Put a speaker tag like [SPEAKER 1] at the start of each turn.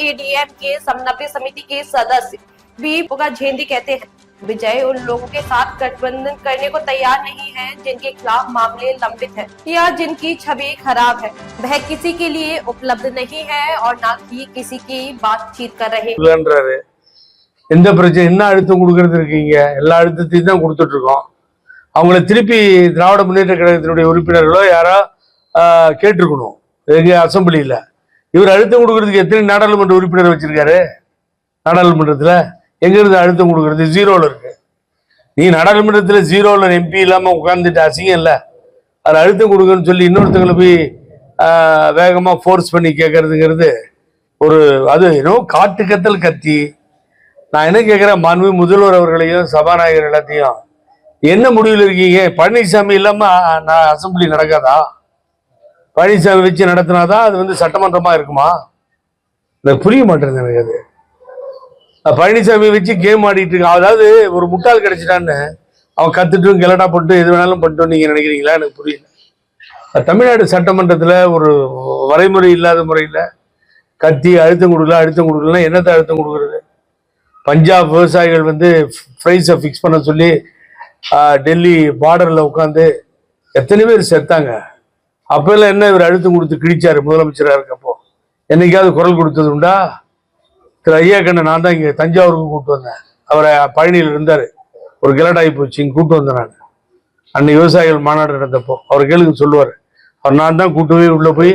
[SPEAKER 1] AIADMK के समन्वय समिति के सदस्य वी झेंडी कहते हैं, विजय उन लोगों के साथ गठबंधन करने को तैयार नहीं है जिनके खिलाफ मामले लंबित है या जिनकी छवि खराब है। वह किसी के लिए उपलब्ध नहीं है और न ही किसी की बातचीत कर रहे।
[SPEAKER 2] எந்த பிரச்சனை என்ன அழுத்தம் கொடுக்கறது இருக்கீங்க? எல்லா அழுத்தத்தையும் தான் கொடுத்துட்டு இருக்கோம். அவங்கள திருப்பி திராவிட முன்னேற்ற கழகத்தினுடைய உறுப்பினர்களோ யாரோ கேட்டிருக்கணும் எங்க அசம்பிளியில. இவர் அழுத்தம் கொடுக்கறதுக்கு எத்தனை நாடாளுமன்ற உறுப்பினர் வச்சிருக்காரு? நாடாளுமன்றத்துல எங்க இருந்து அழுத்தம் கொடுக்கறது? ஜீரோல இருக்கு. நீ நாடாளுமன்றத்துல ஜீரோல எம்பி இல்லாம உட்கார்ந்துட்டு அசிங்கம் இல்ல. அது அழுத்தம் கொடுக்கணும்னு சொல்லி இன்னொருத்தங்களை போய் வேகமா ஃபோர்ஸ் பண்ணி கேட்கறதுங்கிறது ஒரு அது ஏதோ காட்டு கத்தல் கத்தி. நான் என்ன கேட்கிறேன், மாண்பு முதல்வர் அவர்களையும் சபாநாயகர் எல்லாத்தையும் என்ன முடிவில் இருக்கீங்க? பழனிசாமி இல்லாம நான் அசம்பிளி நடக்காதா? பழனிசாமி வச்சு நடத்தினாதான் அது சட்டமன்றமா இருக்குமா? எனக்கு புரிய மாட்டேங்குது. எனக்கு அது பழனிசாமி வச்சு கேம் ஆடிட்டு இருக்கான். அதாவது ஒரு முட்டாள் கிடைச்சிட்டான்னு அவன் கத்துட்டும் கிளட்டா போட்டு எது வேணாலும் பண்ணிட்டு நீங்க நினைக்கிறீங்களா? எனக்கு புரியல. தமிழ்நாடு சட்டமன்றத்துல ஒரு வரைமுறை இல்லாத முறையில கத்தி அழுத்தம் கொடுக்கலாம் என்னத்தை அழுத்தம் கொடுக்கறது? பஞ்சாப் விவசாயிகள் பிரைஸை ஃபிக்ஸ் பண்ண சொல்லி டெல்லி பார்டர்ல உட்காந்து எத்தனை பேர் செத்தாங்க. அப்பெல்லாம் என்ன இவர் அழுத்தம் கொடுத்து கிழிச்சாரு முதலமைச்சராக இருக்கப்போ? என்னைக்காவது குரல் கொடுத்தது உண்டா? திரு ஐயா கண்ணன் நான் தான் இங்க தஞ்சாவூருக்கு கூப்பிட்டு வந்தேன். அவரை பழனியில் இருந்தாரு. ஒரு கிளடாகி போச்சு, இங்க கூப்பிட்டு வந்தேன் நான். அன்னைக்கு விவசாயிகள் மாநாடு நடந்தப்போ அவர் கேளுங்க சொல்லுவார். அவர் நான் தான் கூட்டு போய் உள்ள போய்